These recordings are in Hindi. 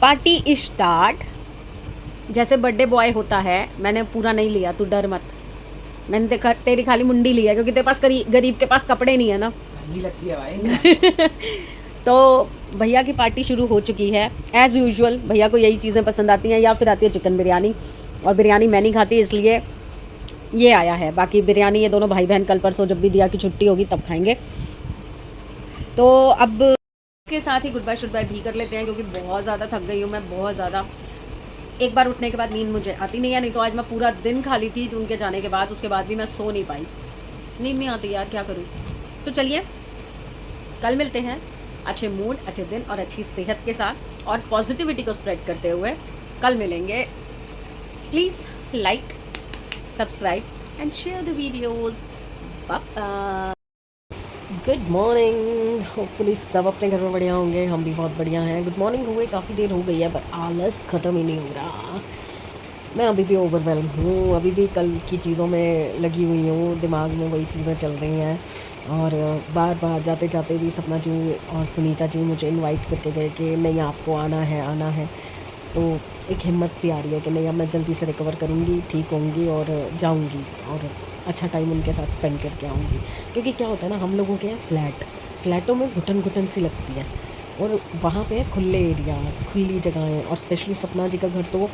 Party start. जैसे बर्थडे बॉय होता है, मैंने पूरा नहीं लिया, तू डर मत। मैंने देखा तेरी खाली मुंडी लिया क्योंकि तेरे पास गरीब के पास कपड़े नहीं है ना। लगती है भाई। तो भैया की पार्टी शुरू हो चुकी है एज़ यूजुअल। भैया को यही चीज़ें पसंद आती हैं, या फिर आती है चिकन बिरयानी, और बिरयानी मैं नहीं खाती इसलिए ये आया है। बाकी बिरयानी ये दोनों भाई बहन कल परसों जब भी दिया की छुट्टी होगी तब खाएंगे। तो अब के साथ ही गुड बाय भी कर लेते हैं क्योंकि बहुत ज़्यादा थक गई हूँ मैं, बहुत ज़्यादा। एक बार उठने के बाद नींद मुझे आती नहीं है, नहीं तो आज मैं पूरा दिन खाली थी तो उनके जाने के बाद, उसके बाद भी मैं सो नहीं पाई, नींद नहीं आती यार, क्या करूँ। तो चलिए कल मिलते हैं अच्छे मूड, अच्छे दिन और अच्छी सेहत के साथ, और पॉजिटिविटी को स्प्रेड करते हुए कल मिलेंगे। Please like, subscribe and share the videos. Bye. Good morning. Hopefully सब अपने घर में बढ़िया होंगे, हम भी बहुत बढ़िया हैं। गुड मॉर्निंग हुए काफ़ी देर हो गई है पर आलस ख़त्म ही नहीं हो रहा। मैं अभी भी ओवरवेल्म हूँ, अभी भी कल की चीज़ों में लगी हुई हूँ, दिमाग में वही चीज़ें चल रही हैं। और बार बार जाते जाते भी सपना जी और सुनीता जी मुझे इनवाइट करके गए कि नहीं आपको आना है आना है। तो एक हिम्मत सी आ रही है कि नहीं अब मैं जल्दी से रिकवर करूँगी, ठीक होंगी और जाऊँगी और अच्छा टाइम उनके साथ स्पेंड करके आऊँगी। क्योंकि क्या होता है ना, हम लोगों के यहाँ फ्लैटों में घुटन घुटन सी लगती है, और वहाँ पे खुले एरियाज़, खुली जगहें, और स्पेशली सपना जी का घर तो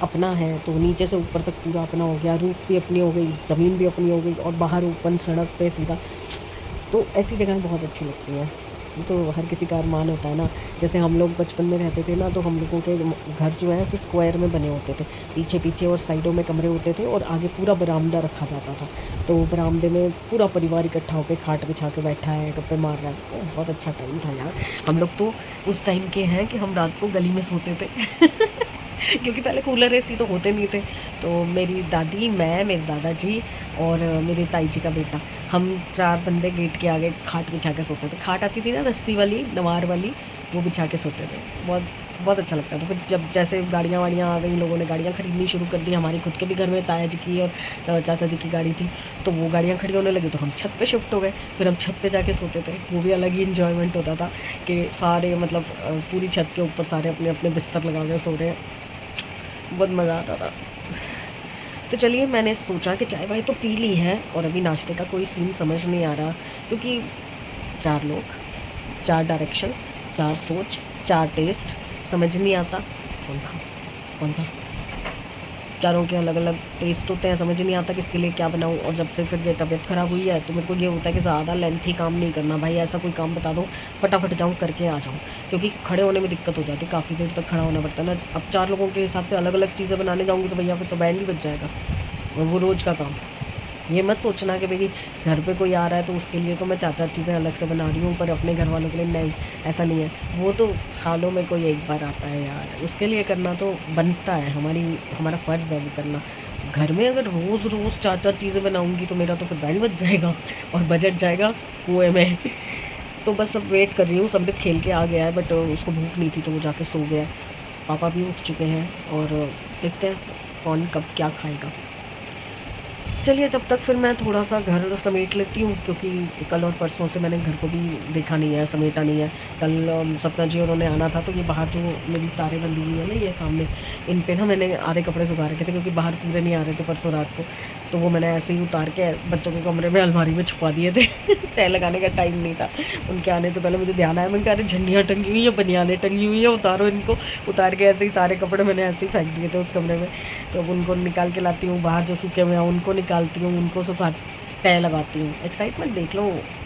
अपना है, तो नीचे से ऊपर तक पूरा अपना हो गया, रूफ़ भी अपनी हो गई, ज़मीन भी अपनी हो गई, और बाहर ओपन सड़क पे सीधा। तो ऐसी जगहें बहुत अच्छी लगती हैं। तो हर किसी का अरमान होता है ना। जैसे हम लोग बचपन में रहते थे ना, तो हम लोगों के घर जो है ऐसे स्क्वायर में बने होते थे, पीछे पीछे और साइडों में कमरे होते थे, और आगे पूरा बरामदा रखा जाता था। तो बरामदे में पूरा परिवार इकट्ठा होकर खाट बिछा के बैठा है, गप्पे मार रहा है। बहुत अच्छा टाइम था यार। हम लोग तो उस टाइम के हैं कि हम रात को गली में सोते थे क्योंकि पहले कूलर एसी तो होते नहीं थे। तो मेरी दादी, मैं, मेरे दादाजी और मेरे ताई जी का बेटा, हम 4 बंदे गेट के आगे खाट बिछा के सोते थे। खाट आती थी ना रस्सी वाली, नवार वाली, वो बिछा के सोते थे। बहुत बहुत अच्छा लगता था। फिर जब जैसे गाड़ियाँ वाड़ियाँ आ गई, लोगों ने गाड़ियाँ खरीदनी शुरू कर दी। हमारे खुद के भी घर में ताया जी की और चाचा जी की गाड़ी थी, तो वो गाड़ियाँ खड़ी होने लगी तो हम छत पे शिफ्ट हो गए। फिर हम छत पे जाके सोते थे। वो भी अलग ही इन्जॉयमेंट होता था कि सारे मतलब पूरी छत के ऊपर सारे अपने अपने बिस्तर लगा के सो रहे हैं। बहुत मज़ा आता था। तो चलिए, मैंने सोचा कि चाय वाय तो पी ली है और अभी नाश्ते का कोई सीन समझ नहीं आ रहा, क्योंकि 4 लोग, 4 डायरेक्शन, 4 सोच, 4 टेस्ट, समझ नहीं आता कौन था। चारों के अलग अलग टेस्ट होते हैं, समझ नहीं आता किसके लिए क्या बनाऊँ। और जब से फिर ये तबीयत ख़राब हुई है तो मेरे को ये होता है कि ज़्यादा लेंथी काम नहीं करना भाई। ऐसा कोई काम बता दो फटाफट जाऊँ करके आ जाऊँ, क्योंकि खड़े होने में दिक्कत हो जाती है, काफ़ी देर तक खड़ा होना पड़ता है ना। अब 4 लोगों के हिसाब से अलग अलग चीज़ें बनाने जाऊँगी तो भैया फिर तो बैंड ही बच जाएगा, और वो रोज़ का काम। ये मत सोचना कि भाई घर पे कोई आ रहा है तो उसके लिए तो मैं 4 चीज़ें अलग से बना रही हूँ, पर अपने घर वालों के लिए नहीं, ऐसा नहीं है। वो तो सालों में कोई एक बार आता है यार, उसके लिए करना तो बनता है, हमारा फ़र्ज़ है वो करना। घर में अगर रोज़ रोज़ 4 चीज़ें बनाऊँगी तो मेरा तो फिर बैंड बच जाएगा और बजट जाएगा कुएँ में। तो बस अब वेट कर रही हूँ। समृद्ध खेल के आ गया है, बट उसको भूख नहीं थी तो वो जाके सो गया है। पापा भी उठ चुके हैं और देखते हैं कौन कब क्या खाएगा। चलिए, तब तक फिर मैं थोड़ा सा घर समेट लेती हूँ, क्योंकि कल और परसों से मैंने घर को भी देखा नहीं है, समेटा नहीं है। कल सपना जी उन्होंने आना था, तो ये बाहर जो मेरी तारें बंधी हुई है ना ये सामने, इन पे ना मैंने आधे कपड़े सुखा रखे थे, क्योंकि बाहर पूरे नहीं आ रहे थे परसों रात को। तो वो मैंने ऐसे ही उतार के बच्चों के कमरे में अलमारी में छुपा दिए थे तय लगाने का टाइम नहीं था। उनके आने से पहले मुझे ध्यान आया, मैंने कहा अरे झंडियाँ टंगी हुई है, बनियानें टंगी हुई है, उतारो इनको। उतार के ऐसे ही सारे कपड़े मैंने ऐसे ही फेंक दिए थे उस कमरे में। तो अब उनको निकाल के लाती हूँ, बाहर जो सूखे हुए हैं उनको निकालती हूँ, उनको सुखा तय लगाती हूँ। एक्साइटमेंट देख लो,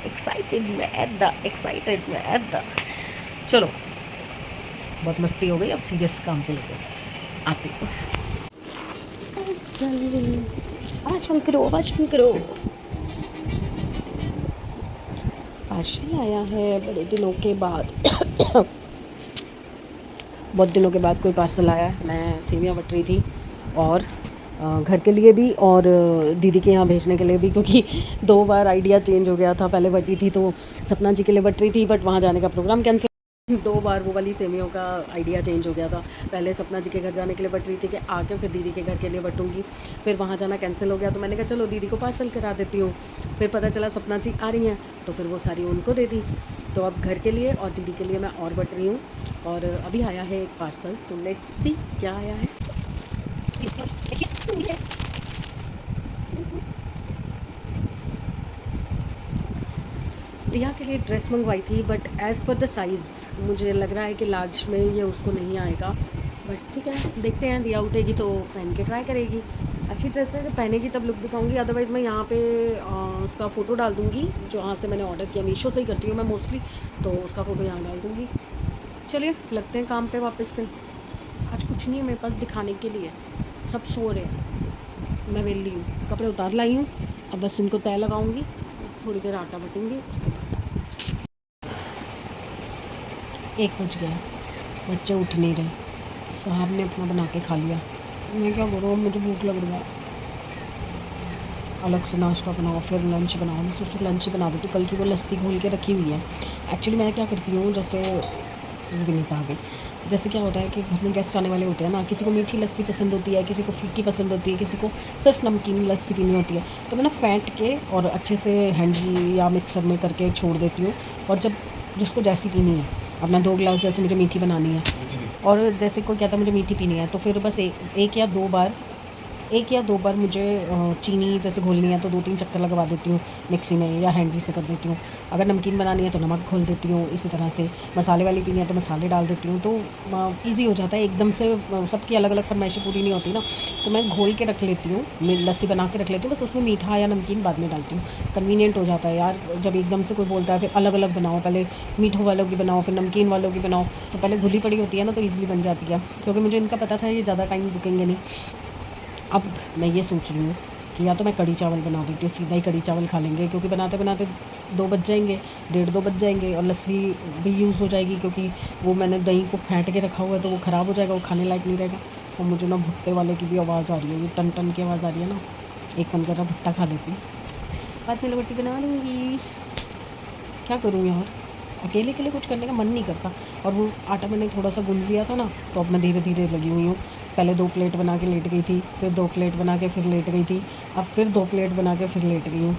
एक्साइटेड मैं एट द। चलो, बहुत मस्ती हो गई, अब सीरियस काम पे लेके आती हूँ। आवाज़ बंद करो। पार्सल आया है बड़े दिनों के बाद बहुत दिनों के बाद कोई पार्सल आया है। मैं सेवियाँ बट रही थी, और घर के लिए भी और दीदी के यहाँ भेजने के लिए भी, क्योंकि 2 बार आइडिया चेंज हो गया था। पहले बटी थी तो सपना जी के लिए बट रही थी, बट वहाँ जाने का प्रोग्राम कैंसिल। 2 बार वो वाली सेवियों का आइडिया चेंज हो गया था। पहले सपना जी के घर जाने के लिए बट रही थी कि आके फिर दीदी के घर के लिए बटूंगी, फिर वहाँ जाना कैंसिल हो गया। तो मैंने कहा चलो दीदी को पार्सल करा देती हूँ। फिर पता चला सपना जी आ रही हैं, तो फिर वो सारी उनको दे दी। तो अब घर के लिए और दीदी के लिए मैं और बट रही हूँ। और अभी आया है एक पार्सल, तो लेट्स सी क्या आया है। दिया के लिए ड्रेस मंगवाई थी, but as per the size मुझे लग रहा है कि लार्ज में ये उसको नहीं आएगा, बट ठीक है देखते हैं। दिया उठेगी तो पहन के ट्राई करेगी। अच्छी ड्रेस है, जब पहनेगी तब लुक दिखाऊंगी, अदरवाइज़ मैं यहाँ पे उसका फ़ोटो डाल दूँगी, जो यहाँ से मैंने ऑर्डर किया। मीशो से ही करती हूँ मैं मोस्टली, तो उसका फ़ोटो यहाँ डाल दूँगी। चलिए लगते हैं काम पे वापस से। आज कुछ नहीं है मेरे पास दिखाने के लिए, सब सो रहे हैं, मैं वेली हूँ, कपड़े उतार लाई हूँ, अब बस इनको तय लगाऊँगी, थोड़ी देर आटा बटूँगी, उसके बाद 1 बज गया, बच्चे उठ नहीं रहे, साहब ने अपना बना के खा लिया, मैं क्या करूँ, मुझे भूख लग रही है। अलग से नाश्ता बनाओ फिर लंच बनाओ, मैं सोचो लंच ही बना देती हूँ। कल की वो लस्सी घोल के रखी हुई है। एक्चुअली मैं क्या करती हूँ, जैसे वो भी नहीं कहा गई, जैसे क्या होता है कि घर में गेस्ट आने वाले होते हैं ना, किसी को मीठी लस्सी पसंद होती है, किसी को फीकी पसंद होती है, किसी को सिर्फ नमकीन लस्सी पीनी होती है, तो मैं ना फेंट के और अच्छे से हैंडी या मिक्सर में करके छोड़ देती हूँ। और जब जिसको जैसी पीनी है, अपना 2 गिलास जैसे मुझे मीठी बनानी है, और जैसे कोई कहता है मुझे मीठी पीनी है, तो फिर बस एक या दो बार मुझे चीनी जैसे घोलनी है तो 2-3 चक्कर लगवा देती हूँ मिक्सी में, या हैंडी से कर देती हूँ। अगर नमकीन बनानी है तो नमक घोल देती हूँ, इसी तरह से मसाले वाली पीनी है तो मसाले डाल देती हूँ, तो इजी हो जाता है। एकदम से सबकी अलग अलग फरमाइशें पूरी नहीं होती ना, तो मैं घोल के रख लेती हूँ, लस्सी बना के रख लेती हूँ, बस उसमें मीठा या नमकीन बाद में डालती हूँ। कन्वीनियंट हो जाता है यार, जब एकदम से कोई बोलता है फिर अलग अलग बनाओ, पहले मीठों वालों की बनाओ फिर नमकीन वालों की बनाओ, तो पहले घुली पड़ी होती है ना, तो ईज़िली बन जाती है। क्योंकि मुझे इनका पता था ये ज़्यादा टाइम रुकेंगे नहीं। अब मैं ये सोच रही हूँ कि या तो मैं कढ़ी चावल बना देती हूँ, सीधा ही कढ़ी चावल खा लेंगे, क्योंकि बनाते बनाते 2 बज जाएंगे, 1:30-2 बज जाएंगे, और लस्सी भी यूज़ हो जाएगी, क्योंकि वो मैंने दही को फेंट के रखा हुआ है तो वो ख़राब हो जाएगा, वो खाने लायक नहीं रहेगा। और मुझे ना भुट्टे वाले की भी आवाज़ आ रही है, ये टन टन की आवाज़ आ रही है ना, एक मन कर रहा भुट्टा खा लेती हूँ, बाद में रोटी बना लूँगी। क्या करूँ यार, अकेले के लिए कुछ करने का मन नहीं करता। और वो आटा मैंने थोड़ा सा गूंद लिया था ना, तो अब मैं धीरे धीरे लगी हुई हूँ। पहले 2 प्लेट बना के लेट गई थी, फिर 2 प्लेट बना के फिर लेट गई थी, अब फिर 2 प्लेट बना के फिर लेट गई हूँ।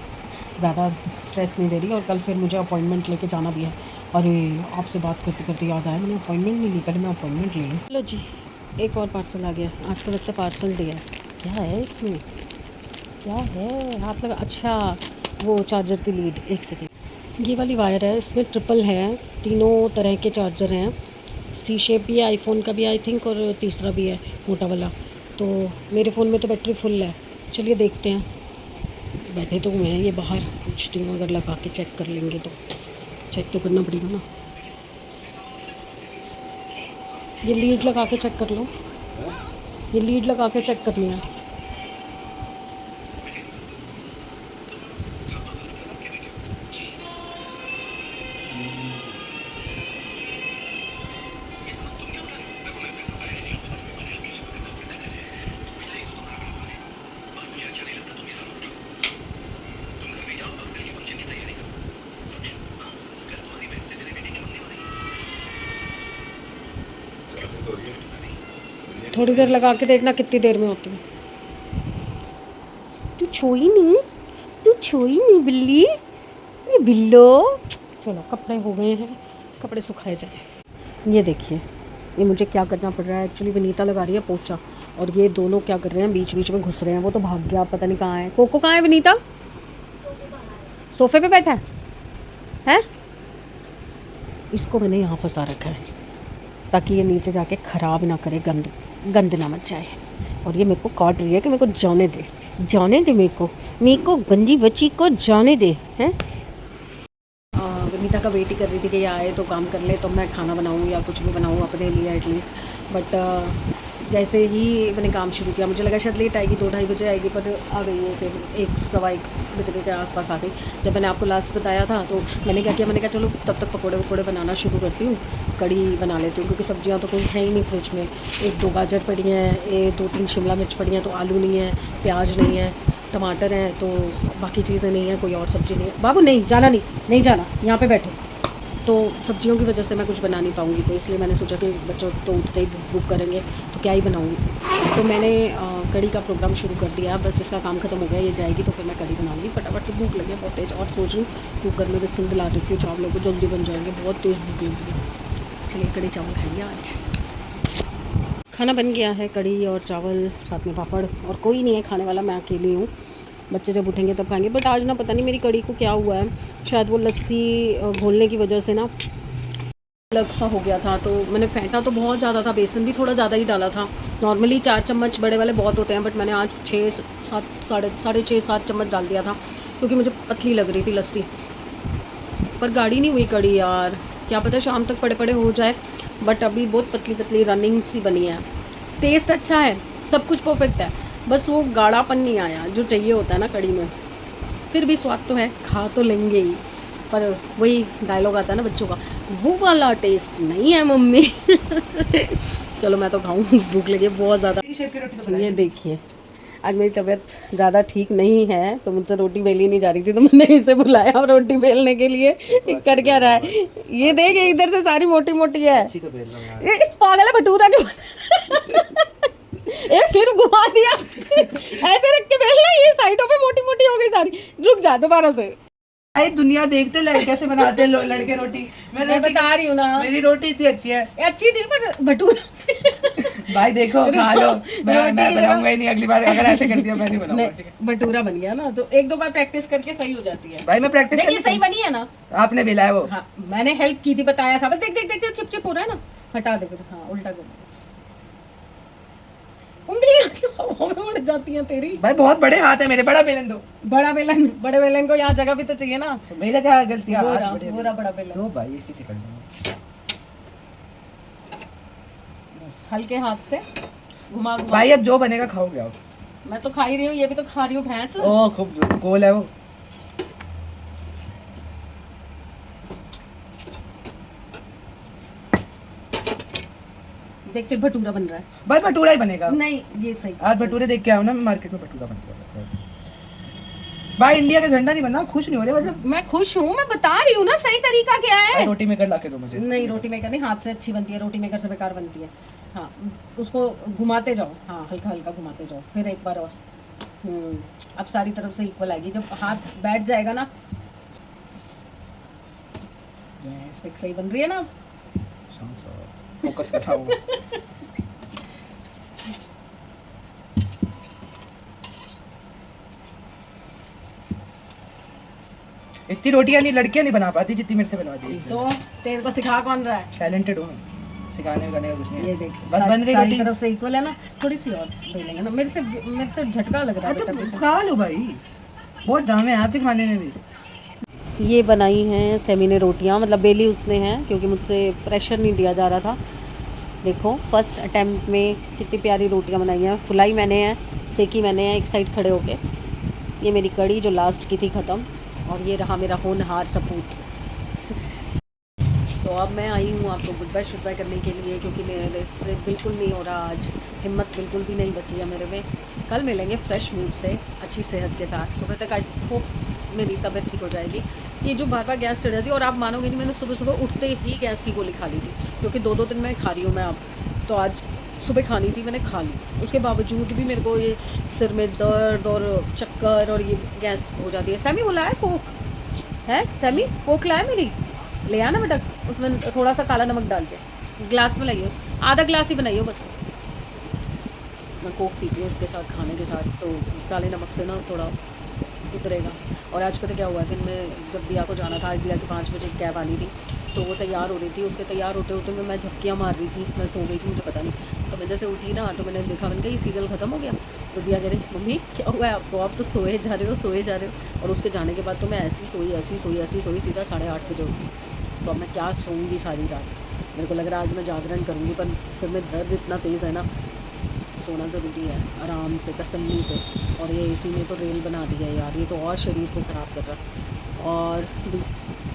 ज़्यादा स्ट्रेस नहीं दे रही, और कल फिर मुझे अपॉइंटमेंट लेके जाना भी है। अरे आपसे बात करते करते याद आया, मैंने अपॉइंटमेंट नहीं ली, पहले मैं अपॉइंटमेंट ले लूँ। चलो जी, एक और पार्सल आ गया, आज तो लगता है पार्सल डे है। क्या है इसमें, क्या है, हाथ लगा, अच्छा वो चार्जर की लीड, 1 सेकेंड। ये वाली वायर है, इसमें ट्रिपल है, तीनों तरह के चार्जर हैं, सी शेप भी है, आईफोन का भी आई थिंक, और तीसरा भी है मोटा वाला। तो मेरे फ़ोन में तो बैटरी फुल है, चलिए देखते हैं। बैठे तो हुए हैं ये बाहर, पूछती हूँ अगर लगा के चेक कर लेंगे तो, चेक तो करना पड़ेगा ना। ये लीड लगा के चेक कर लो, ये लीड लगा के चेक करनी है। थोड़ी देर लगा के देखना कितनी देर में होती है। तू छोई नहीं, तू छोई नहीं बिल्ली, ये बिल्लो। चलो कपड़े हो गए हैं, कपड़े सुखाए जाए। ये देखिए, ये मुझे क्या करना पड़ रहा है। एक्चुअली विनीता लगा रही है पोछा, और ये दोनों क्या कर रहे हैं, बीच बीच में घुस रहे हैं। वो तो भाग गया, पता नहीं कहाँ है। कोको कहाँ है विनीता? सोफे पे बैठा है, हैं? इसको मैंने यहाँ फंसा रखा है ताकि ये नीचे जाके ख़राब ना करे, गंद ना मच जाए। और ये मेरे को काट रही है कि मेरे को जाने दे, जाने दे, मेरे को गंदी बच्ची को जाने दे, हैं? विनीता का वेट ही कर रही थी कि ये आए तो काम कर ले, तो मैं खाना बनाऊँ या कुछ भी बनाऊँ अपने लिए एटलीस्ट। बट जैसे ही मैंने काम शुरू किया, मुझे लगा शायद लेट आएगी, 2-2:30 बजे आएगी, पर आ गई है। फिर 1-1:15 बजे के आसपास आ गई। जब मैंने आपको लास्ट बताया था तो मैंने क्या किया, मैंने कहा चलो तब तक पकौड़े बनाना शुरू करती हूँ, कड़ी बना लेती हूँ, क्योंकि सब्जियाँ तो कोई है ही नहीं फ्रिज में। 1-2 गाजर पड़ी हैं, 2-3 शिमला मिर्च पड़ी हैं, तो आलू नहीं है, प्याज नहीं है, टमाटर हैं, तो बाकी चीज़ें नहीं हैं, कोई और सब्ज़ी नहीं है। बाबू नहीं जाना, नहीं जाना, यहाँ पे बैठो। तो सब्जियों की वजह से मैं कुछ बना नहीं पाऊँगी, तो इसलिए मैंने सोचा कि बच्चों तो उठते ही भूख करेंगे तो क्या ही बनाऊँगी। तो मैंने कड़ी का प्रोग्राम शुरू कर दिया। बस इसका काम खत्म हो गया, ये जाएगी तो फिर मैं कड़ी बनाऊँगी फटाफट से। भूख लगी है बहुत तेज़, और सोच रही हूँ कुकर में भी सिंध ला देती हूँ, चावलों को जल्दी बन जाएंगे, बहुत तेज़ भूख लगी है। चलिए कड़ी चावल खाएंगे आज। खाना बन गया है, कड़ी और चावल साथ में पापड़, और कोई नहीं है खाने वाला, मैं अकेली हूँ। बच्चे जब उठेंगे तब खाएंगे। बट आज ना पता नहीं मेरी कड़ी को क्या हुआ है, शायद वो लस्सी घोलने की वजह से ना अलग सा हो गया था। तो मैंने फेंटा तो बहुत ज़्यादा था, बेसन भी थोड़ा ज़्यादा ही डाला था। नॉर्मली 4 चम्मच बड़े वाले बहुत होते हैं, बट मैंने आज 6 6 7 चम्मच डाल दिया था, क्योंकि मुझे पतली लग रही थी लस्सी। पर गाढ़ी नहीं हुई कड़ी यार, क्या पता शाम तक पड़े पड़े हो जाए। बट अभी बहुत पतली पतली रनिंग सी बनी है। टेस्ट अच्छा है, सब कुछ परफेक्ट है, बस वो गाढ़ापन नहीं आया जो चाहिए होता है ना कड़ी में। फिर भी स्वाद तो है, खा तो लेंगे ही, पर वही डायलॉग आता है ना बच्चों का, वो वाला टेस्ट नहीं है मम्मी। चलो मैं तो खाऊं, भूख लगी है बहुत ज़्यादा। ये देखिए, आज मेरी तबीयत ज़्यादा ठीक नहीं है, तो मुझसे रोटी बेली नहीं जा रही थी, तो मैंने इसे बुलाया और रोटी बेलने के लिए। कर क्या रहा है ये देख, इधर से सारी मोटी मोटी है। अच्छी तो बेल रहा हूँ यार। ये पागल है भटूरा के। ए फिर घुमा दिया। ऐसे रख के बेलना, ये साइडों पे मोटी मोटी हो गई सारी। रुक जा दोबारा से। भाई दुनिया देखते लड़के कैसे बनाते हैं लड़के रोटी। मैं बता रही हूँ ना, मेरी रोटी इतनी अच्छी है। अच्छी थी पर भटूरा। भाई देखो खा लो, मैं बनाऊंगा ही नहीं अगली बार, अगर ऐसे कर दिया मैं नहीं बनाऊंगा। ठीक है, भटूरा बन गया ना, तो 1-2 बार प्रैक्टिस करके सही हो जाती है। भाई मैं प्रैक्टिस देखिए सही बनी है ना, आपने बेला है वो। हाँ मैंने हेल्प की थी, बताया था। बस देख देख देख चिप चिप हो रहा है ना, हटा दे। हाँ उल्टा कर, उंगलियां हवा में उड़ जाती हैं तेरी। भाई बहुत बड़े हाथ है मेरे, बड़ा बेलन दो। बड़ा बेलन, बड़े बेलन को यहाँ जगह भी तो चाहिए ना। मेरा क्या गलती है? पूरा बड़ा बेलन दो भाई, इसी से कर दूंगा। बस हल्के हाथ से घुमा घुमा। भाई अब जो बनेगा खाओगे आप? मैं तो खा ही रही हूँ, ये भी तो खा रही हूँ भैंस। ओ खूब गोल है वो। देख फिर भटूरा बन रहा है। भाई भटूरा ही बनेगा। नहीं ये सही। आज भटूरे देख के आओ ना, मार्केट में भटूरा बन गया। भाई इंडिया का झंडा नहीं बनना, खुश नहीं हो रहे मतलब। मैं खुश हूँ, मैं बता रही हूँ ना सही तरीका क्या है। रोटी मेकर ला के दो मुझे। नहीं रोटी मेकर नहीं, हाथ से अच्छी बनती है, रोटी मेकर से बेकार बनती है। हाँ उसको घुमाते जाओ, हाँ हल्का हल्का घुमाते जाओ, फिर एक बार और। अब सारी तरफ से इक्वल आएगी, जब हाथ बैठ जाएगा ना। सही बन रही है ना। फोकस कर रहा हूँ। इतनी रोटियां नहीं लड़कियां नहीं बना पाती जितनी मेरे से बनवाती है। तो तेरे को सिखा कौन रहा है? टैलेंटेड हूँ, सिखाने का कुछ नहीं है। ये देख बस बन रही सारी रोटी। तरफ से इक्वल है ना, थोड़ी सी और बेलेंगे ना। मेरे से झटका लग रहा है बेटा पीछे। खा लो भाई, बहुत ड्रामे हैं आपके खाने में भी। ये बनाई हैं सेमी ने रोटियां, मतलब बेली उसने हैं, क्योंकि मुझसे प्रेशर नहीं दिया जा रहा था। देखो फर्स्ट अटेम्प्ट में कितनी प्यारी रोटियां बनाई हैं। फुलाई मैंने है, सेकी मैंने है एक साइड खड़े होके। ये मेरी कड़ी जो लास्ट की थी ख़त्म, और ये रहा मेरा होनहार सपूत। तो अब मैं आई हूँ आपको गुड बाय शुड बाय करने के लिए, क्योंकि मेरे से बिल्कुल नहीं हो रहा आज, हिम्मत बिल्कुल भी नहीं बची है मेरे में। कल मिलेंगे फ्रेश मूड से, अच्छी सेहत के साथ। सुबह तक आई होप मेरी तबीयत ठीक हो जाएगी। ये जो बार बार गैस चढ़ जाती है, और आप मानोगे नहीं, मैंने सुबह सुबह उठते ही गैस की गोली खा ली थी, क्योंकि 2-2 दिन में खा रही हूँ मैं अब। तो आज सुबह खानी थी, मैंने खा ली। उसके बावजूद भी मेरे को ये सिर में दर्द और चक्कर और ये गैस हो जाती है। सैमी बुलाया कोक है, सैमी कोक लाया मेरी, ले आना बेटा, उसमें थोड़ा सा काला नमक डाल के ग्लास में लाइयो, आधा ग्लास ही बनाइयो बस। मैं कोक पीती हूँ उसके साथ, खाने के साथ, तो काले नमक से ना थोड़ा उतरेगा। और आज पता क्या हुआ, दिन में जब दिया को जाना था, आज दिया की 5 बजे कैब आनी थी, तो वो तैयार हो रही थी। उसके तैयार होते होते मैं झपकियाँ मार रही थी, मैं सो गई थी, मुझे पता नहीं। तो मैं जैसे उठी ना, तो मैंने देखा, मैंने कहा ये सीरियल ख़त्म हो गया। तो दिया कह रही मम्मी क्या हुआ है आपको, आप तो सोए जा रहे हो। और उसके जाने के बाद तो मैं ऐसी सोई सीधा 8:30 बजे उठी। तो अब मैं क्या सोऊंगी सारी रात। मेरे को लग रहा है आज मैं जागरण करूँगी, पर सिर में दर्द इतना तेज़ है ना, सोना ज़रूरी है आराम से, तसल्ली से। और ये एसी ने तो रेल बना दिया है यार, ये तो और शरीर को ख़राब कर रहा। और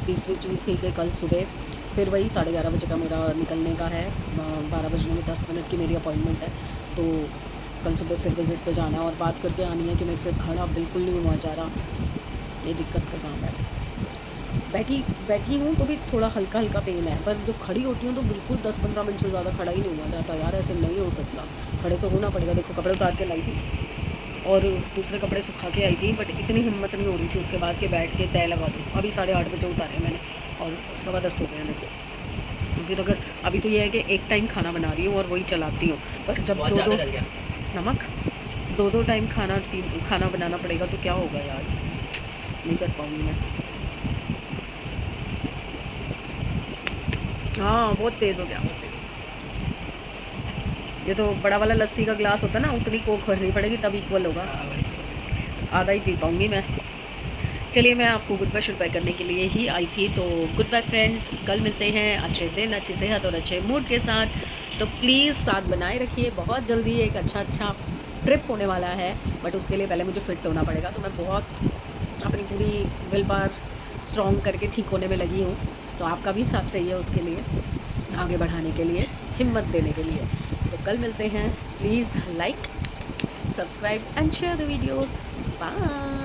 तीसरी चीज़ थी कि कल सुबह फिर वही 11:30 बजे का मेरा निकलने का है, 12 बजने में 10 मिनट की मेरी अपॉइंटमेंट है। तो कल सुबह फिर विज़िट पे जाना है, और बात करके आनी है कि मेरे से खड़ा बिल्कुल नहीं हुआ जा रहा। ये दिक्कत का काम है। बैठी हूँ तो भी थोड़ा हल्का हल्का पेन है, पर जो खड़ी होती हूँ तो बिल्कुल 10-15 मिनट से ज़्यादा खड़ा ही नहीं हुआ जाता यार। ऐसे नहीं हो सकता, खड़े तो होना पड़ेगा। देखो कपड़े उतार के लाई थी और दूसरे कपड़े सुखा के आई थी, बट इतनी हिम्मत नहीं हो रही थी उसके बाद के बैठ के तय लगा दूँ। अभी 8:30 बजे उतारे मैंने, और 10:15 हो गए। देखो लेकिन अगर अभी तो ये है कि एक टाइम खाना बना रही हूँ और वही चलाती हूँ, पर जब बहुत दो ज़्यादा दो डल गया। नमक दो टाइम खाना बनाना पड़ेगा तो क्या होगा यार, नहीं कर पाऊँगी मैं। हाँ बहुत तेज़ हो गया। ये तो बड़ा वाला लस्सी का ग्लास होता है ना, उतनी कोक भरनी पड़ेगी तब इक्वल होगा, आधा ही पी पाऊँगी मैं। चलिए मैं आपको गुड बाय शुड बाय करने के लिए ही आई थी, तो गुड बाय फ्रेंड्स, कल मिलते हैं अच्छे दिन, अच्छी सेहत और अच्छे मूड के साथ। तो प्लीज़ साथ बनाए रखिए, बहुत जल्दी एक अच्छा ट्रिप होने वाला है, बट उसके लिए पहले मुझे फिट होना पड़ेगा। तो मैं बहुत अपनी पूरी विल पावर स्ट्रॉन्ग करके ठीक होने में लगी हूँ, तो आपका भी साथ चाहिए उसके लिए, आगे बढ़ाने के लिए, हिम्मत देने के लिए। तो कल मिलते हैं, please like, subscribe and share the videos. Bye.